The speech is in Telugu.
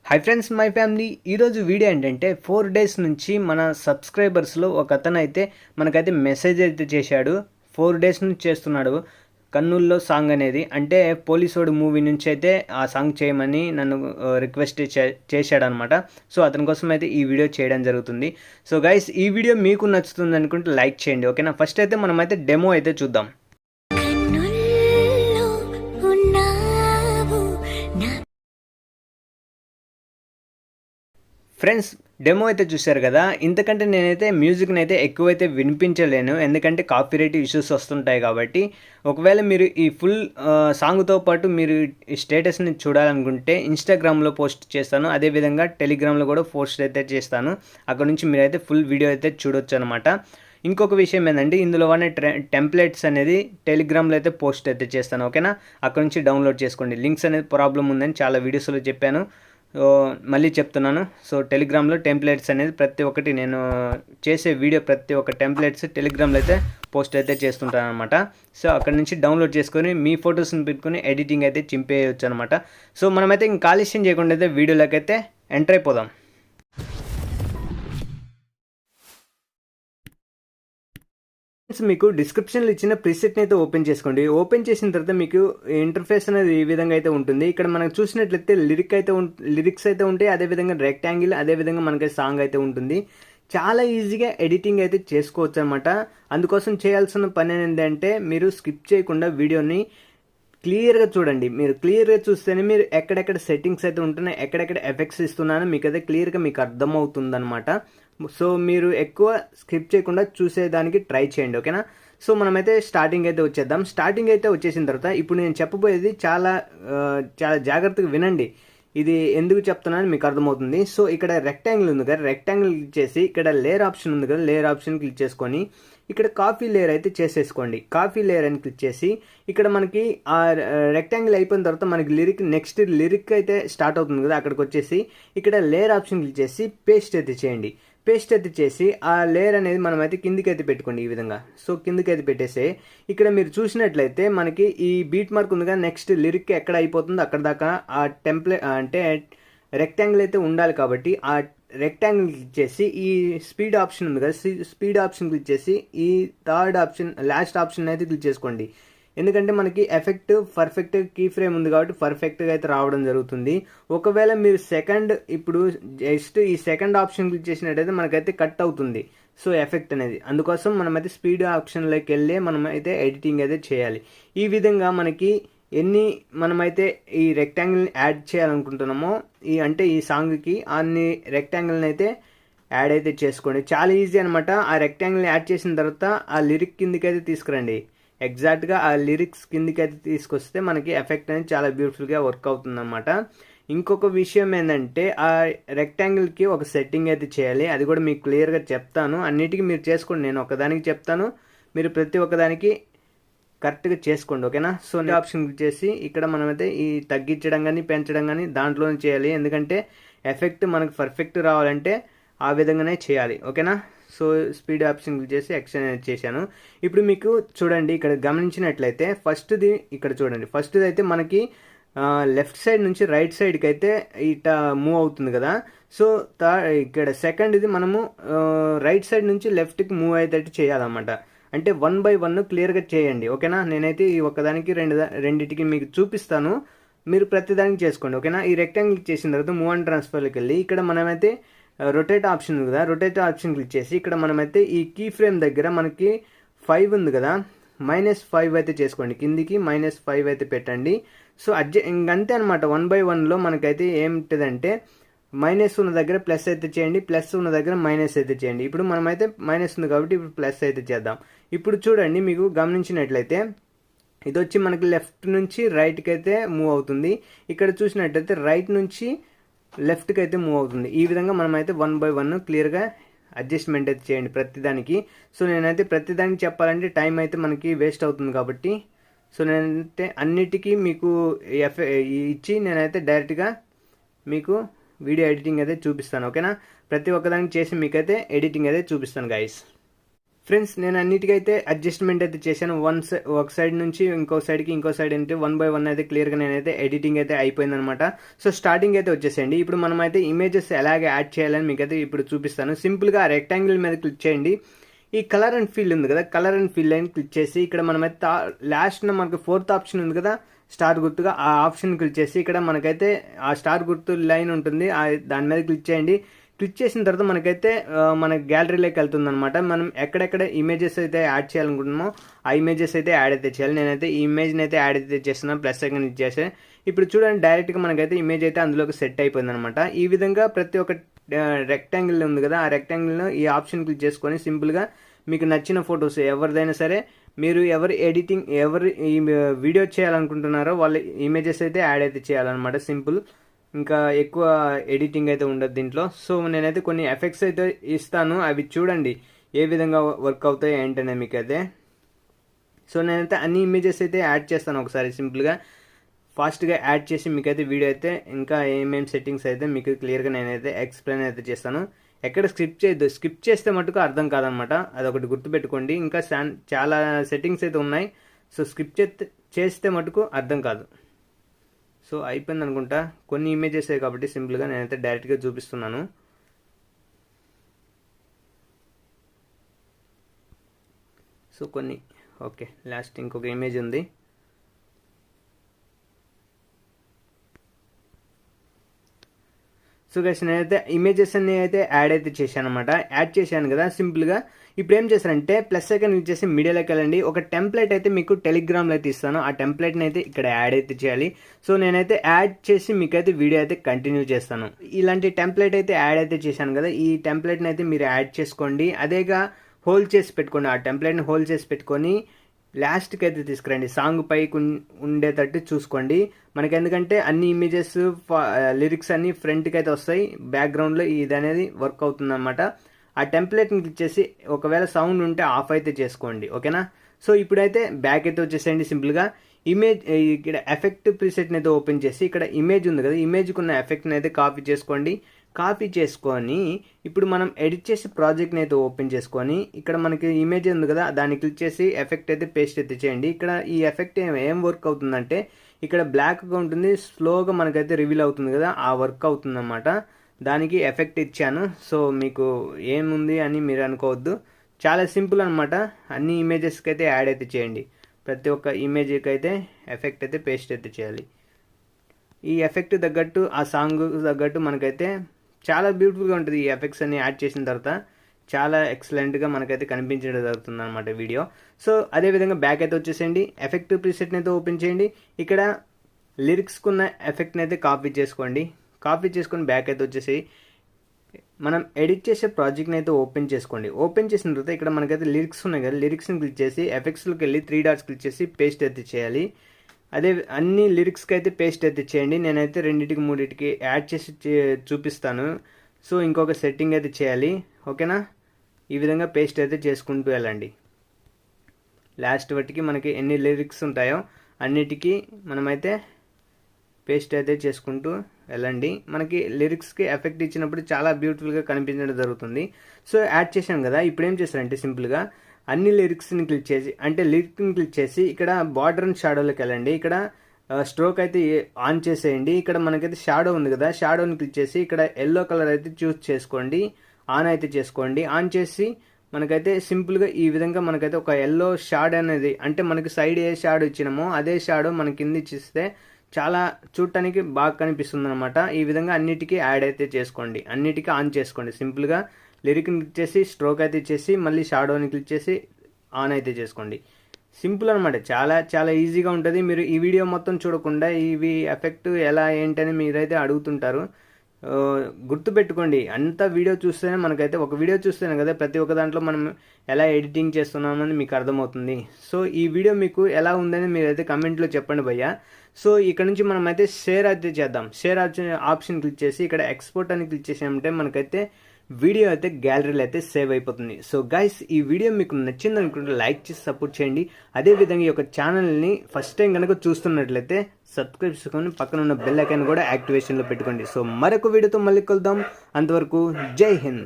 Hi friends, my family. ఈరోజు వీడియో ఏంటంటే 4 డేస్ నుంచి మన సబ్స్క్రైబర్స్లో ఒక అతను అయితే మనకైతే మెసేజ్ అయితే చేశాడు. 4 డేస్ నుంచి చేస్తున్నాడు కన్నుల్లో సాంగ్ అనేది. అంటే పోలీసోడు మూవీ నుంచి అయితే ఆ సాంగ్ చేయమని నన్ను రిక్వెస్ట్ చేశాడనమాట. సో అతని కోసం అయితే ఈ వీడియో చేయడం జరుగుతుంది. సో గైస్, ఈ వీడియో మీకు నచ్చుతుంది అనుకుంటే లైక్ చేయండి, ఓకేనా. ఫస్ట్ అయితే మనమైతే డెమో అయితే చూద్దాం. ఫ్రెండ్స్, డెమో అయితే చూశారు కదా. ఇంతకంటే నేనైతే మ్యూజిక్ని అయితే ఎక్కువైతే వినిపించలేను, ఎందుకంటే కాపీరైట్ ఇష్యూస్ వస్తుంటాయి కాబట్టి. ఒకవేళ మీరు ఈ ఫుల్ సాంగ్తో పాటు మీరు ఈ స్టేటస్ని చూడాలనుకుంటే ఇన్స్టాగ్రామ్లో పోస్ట్ చేస్తాను, అదేవిధంగా టెలిగ్రామ్లో కూడా పోస్ట్ అయితే చేస్తాను. అక్కడ నుంచి మీరైతే ఫుల్ వీడియో అయితే చూడొచ్చు అనమాట. ఇంకొక విషయం ఏంటంటే, ఇందులో ఉన్న టెంప్లెట్స్ అనేది టెలిగ్రామ్లో అయితే పోస్ట్ అయితే చేస్తాను, ఓకేనా. అక్కడ నుంచి డౌన్లోడ్ చేసుకోండి. లింక్స్ అనేది ప్రాబ్లం ఉందని చాలా వీడియోస్లో చెప్పాను, మళ్ళీ చెప్తున్నాను. సో టెలిగ్రామ్లో టెంప్లెట్స్ అనేది ప్రతి ఒక్కటి నేను చేసే వీడియో ప్రతి ఒక్క టెంప్లెట్స్ టెలిగ్రామ్లో అయితే పోస్ట్ అయితే చేస్తుంటాను అనమాట. సో అక్కడ నుంచి డౌన్లోడ్ చేసుకొని మీ ఫొటోస్ని పెట్టుకొని ఎడిటింగ్ అయితే చింపేయచ్చు అనమాట. సో మనమైతే ఇంకా కాలుష్యం చేయకుండా అయితే వీడియోలోకి అయితే ఎంటర్ అయిపోదాం. మీకు డిస్క్రిప్షన్లో ఇచ్చిన ప్రీసెట్ని అయితే ఓపెన్ చేసుకోండి. ఓపెన్ చేసిన తర్వాత మీకు ఇంటర్ఫేస్ అనేది ఈ విధంగా అయితే ఉంటుంది. ఇక్కడ మనకు చూసినట్లయితే లిరిక్స్ అయితే ఉంటాయి, అదేవిధంగా రెక్టాంగిల్, అదేవిధంగా మనకి సాంగ్ అయితే ఉంటుంది. చాలా ఈజీగా ఎడిటింగ్ అయితే చేసుకోవచ్చు అనమాట. అందుకోసం చేయాల్సిన పని ఏంటంటే, మీరు స్కిప్ చేయకుండా వీడియోని క్లియర్గా చూడండి. మీరు క్లియర్గా చూస్తేనే మీరు ఎక్కడెక్కడ సెట్టింగ్స్ అయితే ఉంటున్నాయి, ఎక్కడెక్కడ ఎఫెక్ట్స్ ఇస్తున్నానో మీకు అయితే క్లియర్గా మీకు అర్థమవుతుంది అనమాట. సో మీరు ఎక్కువ స్కిప్ చేయకుండా చూసేదానికి ట్రై చేయండి, ఓకేనా. సో మనమైతే స్టార్టింగ్ అయితే వచ్చేద్దాం. స్టార్టింగ్ అయితే వచ్చేసిన తర్వాత ఇప్పుడు నేను చెప్పబోయేది చాలా జాగ్రత్తగా వినండి. ఇది ఎందుకు చెప్తున్నానని మీకు అర్థమవుతుంది. సో ఇక్కడ రెక్టాంగిల్ ఉంది కదా, రెక్టాంగిల్ క్లిక్ చేసి ఇక్కడ లేయర్ ఆప్షన్ ఉంది కదా, లేయర్ ఆప్షన్ క్లిక్ చేసుకొని ఇక్కడ కాపీ లేయర్ అయితే చేసేసుకోండి. కాపీ లేయర్ అని క్లిక్ చేసి ఇక్కడ మనకి ఆ రెక్టాంగిల్ అయిపోయిన తర్వాత మనకి నెక్స్ట్ లిరిక్ అయితే స్టార్ట్ అవుతుంది కదా, అక్కడికి వచ్చేసి ఇక్కడ లేయర్ ఆప్షన్ క్లిక్ చేసి పేస్ట్ అయితే చేయండి. పేస్ట్ అయితే చేసి ఆ లేయర్ అనేది మనం అయితే కిందికి అయితే పెట్టుకోండి ఈ విధంగా. సో కిందికి అయితే పెట్టేసి ఇక్కడ మీరు చూసినట్లయితే మనకి ఈ బీట్ మార్క్ ఉంది కదా, నెక్స్ట్ లిరిక్ ఎక్కడ అయిపోతుందో అక్కడ దాకా ఆ అంటే రెక్టాంగిల్ అయితే ఉండాలి కాబట్టి ఆ రెక్టాంగిల్ క్లిక్ చేసి ఈ స్పీడ్ ఆప్షన్ ఉంది కదా, స్పీడ్ ఆప్షన్ క్లిక్ చేసి ఈ థర్డ్ ఆప్షన్ లాస్ట్ ఆప్షన్ అయితే క్లిక్ చేసుకోండి. ఎందుకంటే మనకి ఎఫెక్ట్ పర్ఫెక్ట్ కీ ఫ్రేమ్ ఉంది కాబట్టి పర్ఫెక్ట్గా అయితే రావడం జరుగుతుంది. ఒకవేళ మీరు ఇప్పుడు జస్ట్ ఈ సెకండ్ ఆప్షన్ క్లిక్ చేసినట్టయితే మనకైతే కట్ అవుతుంది. సో ఎఫెక్ట్ అనేది అందుకోసం మనమైతే స్పీడ్ ఆప్షన్లోకి వెళ్ళి మనమైతే ఎడిటింగ్ అయితే చేయాలి. ఈ విధంగా మనమైతే ఈ రెక్టాంగిల్ని యాడ్ చేయాలనుకుంటున్నామో ఈ సాంగ్కి అన్ని రెక్టాంగిల్ని అయితే యాడ్ అయితే చేసుకోండి. చాలా ఈజీ అనమాట. ఆ రెక్టాంగిల్ని యాడ్ చేసిన తర్వాత ఆ లిరిక్ కిందికి అయితే తీసుకురండి. ఎగ్జాక్ట్గా ఆ లిరిక్స్ కిందికి అయితే తీసుకొస్తే మనకి ఎఫెక్ట్ అనేది చాలా బ్యూటిఫుల్గా వర్క్ అవుతుంది అనమాట. ఇంకొక విషయం ఏంటంటే, ఆ రెక్టాంగిల్కి ఒక సెట్టింగ్ అయితే చేయాలి. అది కూడా మీకు క్లియర్గా చెప్తాను. అన్నిటికీ మీరు చేసుకోండి, నేను ఒకదానికి చెప్తాను, మీరు ప్రతి ఒక్కదానికి కరెక్ట్గా చేసుకోండి, ఓకేనా. సో ఆప్షన్ చేసి ఇక్కడ మనమైతే ఈ తగ్గించడం కానీ పెంచడం కానీ దాంట్లోనే చేయాలి. ఎందుకంటే ఎఫెక్ట్ మనకు పర్ఫెక్ట్ రావాలంటే ఆ విధంగానే చేయాలి, ఓకేనా. సో స్పీడ్ ఆప్షన్ చేసి ఎక్స్టెండ్ చేశాను. ఇప్పుడు మీకు చూడండి, ఇక్కడ గమనించినట్లయితే ఫస్ట్ది ఇక్కడ చూడండి. ఫస్ట్ది అయితే మనకి లెఫ్ట్ సైడ్ నుంచి రైట్ సైడ్కి అయితే ఇట్లా మూవ్ అవుతుంది కదా. సో ఇక్కడ సెకండ్ది మనము రైట్ సైడ్ నుంచి లెఫ్ట్కి మూవ్ అయ్యేటట్టు చేయాలన్నమాట. అంటే 1 by 1 క్లియర్గా చేయండి, ఓకేనా. నేనైతే ఈ ఒక్కదానికి రెండింటికి మీకు చూపిస్తాను, మీరు ప్రతిదానికి చేసుకోండి, ఓకేనా. ఈ రెక్టాంగిల్ చేసిన తర్వాత మూవ్ అండ్ ట్రాన్స్ఫర్లోకి వెళ్ళి ఇక్కడ మనమైతే రొటేట్ ఆప్షన్ ఉంది కదా, రొటేట్ ఆప్షన్ క్లిక్ చేసి ఇక్కడ మనమైతే ఈ కీ ఫ్రేమ్ దగ్గర మనకి 5 ఉంది కదా, -5 అయితే చేసుకోండి. కిందికి -5 అయితే పెట్టండి. సో ఇంకంతే అనమాట. 1 by 1లో మనకైతే ఏమిటంటే మైనస్ ఉన్న దగ్గర ప్లస్ అయితే చేయండి, ప్లస్ ఉన్న దగ్గర మైనస్ అయితే చేయండి. ఇప్పుడు మనమైతే మైనస్ ఉంది కాబట్టి ఇప్పుడు ప్లస్ అయితే చేద్దాం. ఇప్పుడు చూడండి, మీకు గమనించినట్లయితే ఇది వచ్చి మనకి లెఫ్ట్ నుంచి రైట్కి అయితే మూవ్ అవుతుంది. ఇక్కడ చూసినట్లయితే రైట్ నుంచి లెఫ్ట్కి అయితే మూవ్ అవుతుంది. ఈ విధంగా మనమైతే 1 by 1 క్లియర్గా అడ్జస్ట్మెంట్ అయితే చేయండి ప్రతిదానికి. సో నేనైతే ప్రతిదానికి చెప్పాలంటే టైం అయితే మనకి వేస్ట్ అవుతుంది కాబట్టి, సో నేనైతే అన్నిటికీ మీకు ఇచ్చి నేనైతే డైరెక్ట్గా మీకు వీడియో ఎడిటింగ్ అయితే చూపిస్తాను, ఓకేనా. ప్రతి ఒక్కదానికి చేసి మీకైతే ఎడిటింగ్ అయితే చూపిస్తాను గైస్. ఫ్రెండ్స్ నేను అన్నిటికైతే అడ్జస్ట్మెంట్ అయితే చేశాను. ఒక సైడ్ నుంచి ఇంకో సైడ్ అంటే 1 by 1 అయితే క్లియర్గా నేనైతే ఎడిటింగ్ అయితే అయిపోయిందనమాట. సో స్టార్టింగ్ అయితే వచ్చేసేయండి. ఇప్పుడు మనం అయితే ఇమేజెస్ ఎలాగే యాడ్ చేయాలని మీకైతే ఇప్పుడు చూపిస్తాను. సింపుల్గా రెక్టాంగిల్ మీద క్లిక్ చేయండి. ఈ కలర్ అండ్ ఫిల్ ఉంది కదా, colour and fill line click చేసి ఇక్కడ మనమైతే లాస్ట్ మనకు 4th ఆప్షన్ ఉంది కదా స్టార్ గుర్తుగా, ఆ ఆప్షన్ క్లిక్ చేసి ఇక్కడ మనకైతే ఆ స్టార్ గుర్తు లైన్ ఉంటుంది దాని మీద క్లిక్ చేయండి. క్లిక్ చేసిన తర్వాత మనకైతే మన గ్యాలరీలోకి వెళ్తుంది అనమాట. మనం ఎక్కడెక్కడ ఇమేజెస్ అయితే యాడ్ చేయాలనుకుంటున్నామో ఆ ఇమేజెస్ అయితే యాడ్ అయితే చేయాలి. నేనైతే ఈ ఇమేజ్ని అయితే యాడ్ అయితే చేస్తున్నాను, ప్లస్ సెకండ్ ఇచ్చేసి. ఇప్పుడు చూడండి డైరెక్ట్గా మనకైతే ఇమేజ్ అయితే అందులోకి సెట్ అయిపోయింది అనమాట. ఈ విధంగా ప్రతి ఒక్క రెక్టాంగిల్ ఉంది కదా, ఆ రెక్టాంగిల్లో ఈ ఆప్షన్ క్లిక్ చేసుకొని సింపుల్గా మీకు నచ్చిన ఫొటోస్ ఎవరిదైనా సరే, మీరు ఎవరు ఈ వీడియో చేయాలనుకుంటున్నారో వాళ్ళ ఇమేజెస్ అయితే యాడ్ అయితే చేయాలన్నమాట. సింపుల్, ఇంకా ఎక్కువ ఎడిటింగ్ అయితే ఉండదు దీంట్లో. సో నేనైతే కొన్ని ఎఫెక్ట్స్ అయితే ఇస్తాను, అవి చూడండి ఏ విధంగా వర్క్ అవుతాయి ఏంటనే మీకైతే. సో నేనైతే అన్ని ఇమేజెస్ అయితే యాడ్ చేస్తాను ఒకసారి సింపుల్గా ఫాస్ట్గా యాడ్ చేసి మీకైతే వీడియో అయితే ఇంకా ఏమేమి సెట్టింగ్స్ అయితే మీకు క్లియర్గా నేనైతే ఎక్స్ప్లెయిన్ అయితే చేస్తాను. ఎక్కడ స్కిప్ చేయొద్దు, స్కిప్ చేస్తే మటుకు అర్థం కాదనమాట, అదొకటి గుర్తుపెట్టుకోండి. ఇంకా చాలా సెట్టింగ్స్ అయితే ఉన్నాయి, సో స్కిప్ చేస్తే మటుకు అర్థం కాదు. సో అయిపోయింది అనుకుంటా, కొన్ని ఇమేజెస్ కాబట్టి సింపుల్గా నేనైతే డైరెక్ట్గా చూపిస్తున్నాను. సో కొన్ని ఓకే, లాస్ట్ ఇంకొక ఇమేజ్ ఉంది. సో గైస్ నేనైతే ఇమేజెస్ అన్ని అయితే యాడ్ అయితే చేశాను అనమాట. యాడ్ చేశాను కదా సింపుల్గా. ఇప్పుడు ఏం చేస్తారంటే ప్లస్ సెకండ్ యూజ్ చేసి మీడియాలోకి వెళ్ళండి. ఒక టెంప్లెట్ అయితే మీకు టెలిగ్రామ్లో అయితే ఇస్తాను, ఆ టెంప్లెట్ని అయితే ఇక్కడ యాడ్ అయితే చేయాలి. సో నేనైతే యాడ్ చేసి మీకైతే వీడియో అయితే కంటిన్యూ చేస్తాను. ఇలాంటి టెంప్లెట్ అయితే యాడ్ అయితే చేశాను కదా, ఈ టెంప్లెట్ని అయితే మీరు యాడ్ చేసుకోండి. అదేగా హోల్డ్ చేసి పెట్టుకోండి, ఆ టెంప్లెట్ని హోల్డ్ చేసి పెట్టుకొని లాస్ట్కి అయితే తీసుకురండి. సాంగ్ పైకి ఉండేటట్టు చూసుకోండి. మనకి ఎందుకంటే అన్ని ఇమేజెస్ లిరిక్స్ అన్ని ఫ్రంట్కి అయితే వస్తాయి, బ్యాక్గ్రౌండ్లో ఇది అనేది వర్క్ అవుతుంది అనమాట. ఆ టెంప్లెట్ని క్లిక్ చేసి ఒకవేళ సౌండ్ ఉంటే ఆఫ్ అయితే చేసుకోండి, ఓకేనా. సో ఇప్పుడైతే బ్యాక్ అయితే వచ్చేసేయండి. సింపుల్గా ఇమేజ్ ఇక్కడ ఎఫెక్ట్ ప్రీసెట్ని అయితే ఓపెన్ చేసి ఇక్కడ ఇమేజ్ ఉంది కదా, ఇమేజ్కి ఉన్న ఎఫెక్ట్ని అయితే కాపీ చేసుకోండి. కాపీ చేసుకొని ఇప్పుడు మనం ఎడిట్ చేసి ప్రాజెక్ట్ని అయితే ఓపెన్ చేసుకొని ఇక్కడ మనకి ఇమేజ్ ఉంది కదా, దాన్ని క్లిక్ చేసి ఎఫెక్ట్ అయితే పేస్ట్ అయితే చేయండి. ఇక్కడ ఈ ఎఫెక్ట్ ఏం వర్క్ అవుతుందంటే ఇక్కడ బ్లాక్గా ఉంటుంది, స్లోగా మనకైతే రివీల్ అవుతుంది కదా, ఆ వర్క్ అవుతుంది అన్నమాట. దానికి ఎఫెక్ట్ ఇచ్చాను. సో మీకు ఏముంది అని మీరు అనుకోవద్దు, చాలా సింపుల్ అనమాట. అన్ని ఇమేజెస్కి అయితే యాడ్ అయితే చేయండి. ప్రతి ఒక్క ఇమేజ్కి అయితే ఎఫెక్ట్ అయితే పేస్ట్ అయితే చేయాలి. ఈ ఎఫెక్ట్ తగ్గట్టు ఆ సాంగ్ తగ్గట్టు మనకైతే చాలా బ్యూటిఫుల్గా ఉంటుంది. ఈ ఎఫెక్ట్స్ అన్ని యాడ్ చేసిన తర్వాత చాలా ఎక్సలెంట్గా మనకైతే కనిపించడం జరుగుతుంది అనమాట వీడియో. సో అదేవిధంగా బ్యాక్ అయితే వచ్చేసేయండి. ఎఫెక్ట్ ప్రీసెట్ని అయితే ఓపెన్ చేయండి. ఇక్కడ లిరిక్స్కి ఉన్న ఎఫెక్ట్ని అయితే కాపీ చేసుకోండి. కాపీ చేసుకొని బ్యాక్ అయితే వచ్చేసి మనం ఎడిట్ చేసే ప్రాజెక్ట్ని అయితే ఓపెన్ చేసుకోండి. ఓపెన్ చేసిన తర్వాత ఇక్కడ మనకైతే లిరిక్స్ ఉన్నాయి కదా, లిరిక్స్ని క్లిక్ చేసి ఎఫెక్ట్స్లోకి వెళ్ళి 3 డాట్స్ క్లిక్ చేసి పేస్ట్ అయితే చేయాలి. అదే అన్ని లిరిక్స్కి అయితే పేస్ట్ అయితే చేయండి. నేనైతే 2-3 యాడ్ చేసి చూపిస్తాను. సో ఇంకొక సెట్టింగ్ అయితే చేయాలి, ఓకేనా. ఈ విధంగా పేస్ట్ అయితే చేసుకుంటూ వెళ్ళండి. లాస్ట్ వాటికి మనకి ఎన్ని లిరిక్స్ ఉంటాయో అన్నిటికీ మనమైతే పేస్ట్ అయితే చేసుకుంటూ వెళ్ళండి. మనకి లిరిక్స్కి ఎఫెక్ట్ ఇచ్చినప్పుడు చాలా బ్యూటిఫుల్గా కనిపించడం జరుగుతుంది. సో యాడ్ చేశాను కదా, ఇప్పుడు ఏం చేస్తారంటే సింపుల్గా అన్ని లిరిక్స్ని క్లిక్ చేసి లిరిక్ని క్లిక్ చేసి ఇక్కడ బార్డర్ అండ్ షాడోలోకి వెళ్ళండి. ఇక్కడ స్ట్రోక్ అయితే ఆన్ చేసేయండి. ఇక్కడ మనకైతే షాడో ఉంది కదా, షాడోని క్లిక్ చేసి ఇక్కడ ఎల్లో కలర్ అయితే చూస్ చేసుకోండి, ఆన్ అయితే చేసుకోండి. ఆన్ చేసి మనకైతే సింపుల్గా ఈ విధంగా మనకైతే ఒక ఎల్లో షాడ్ అనేది, అంటే మనకి సైడ్ ఏ షాడో ఇచ్చినామో అదే షాడో మన కింద ఇచ్చిస్తే చాలా చూడటానికి బాగా కనిపిస్తుంది అనమాట. ఈ విధంగా అన్నిటికీ యాడ్ అయితే చేసుకోండి, అన్నిటికీ ఆన్ చేసుకోండి. సింపుల్గా లిరిక్ని క్లిక్ చేసి స్ట్రోక్ అయితే ఇచ్చేసి మళ్ళీ షాడోని క్లిక్ చేసి ఆన్ అయితే చేసుకోండి. సింపుల్ అనమాట, చాలా చాలా ఈజీగా ఉంటుంది. మీరు ఈ వీడియో మొత్తం చూడకుండా ఇవి ఎఫెక్ట్ ఎలా ఏంటని మీరైతే అడుగుతుంటారు. గుర్తుపెట్టుకోండి, అంత వీడియో చూస్తేనే మనకైతే, ఒక వీడియో చూస్తేనే కదా ప్రతి ఒక్క దాంట్లో మనం ఎలా ఎడిటింగ్ చేస్తున్నామని మీకు అర్థమవుతుంది. సో ఈ వీడియో మీకు ఎలా ఉందని మీరైతే కమెంట్లో చెప్పండి భయ్యా. సో ఇక్కడ నుంచి మనం అయితే షేర్ అయితే చేద్దాం. షేర్ ఆప్షన్ క్లిక్ చేసి ఇక్కడ ఎక్స్పోర్ట్ అని క్లిక్ చేసామంటే మనకైతే వీడియో అయితే గ్యాలరీలో అయితే సేవ్ అయిపోతుంది. సో గైస్ ఈ వీడియో మీకు నచ్చింది అనుకుంటే లైక్ చేసి సపోర్ట్ చేయండి. అదేవిధంగా ఈ యొక్క ఛానల్ని ఫస్ట్ టైం కనుక చూస్తున్నట్లయితే సబ్స్క్రైబ్ చేసుకొని పక్కన ఉన్న బెల్ ఐకాన్ కూడా యాక్టివేషన్లో పెట్టుకోండి. సో మరొక వీడియోతో మళ్ళీ కలుద్దాం. అంతవరకు జై హింద్.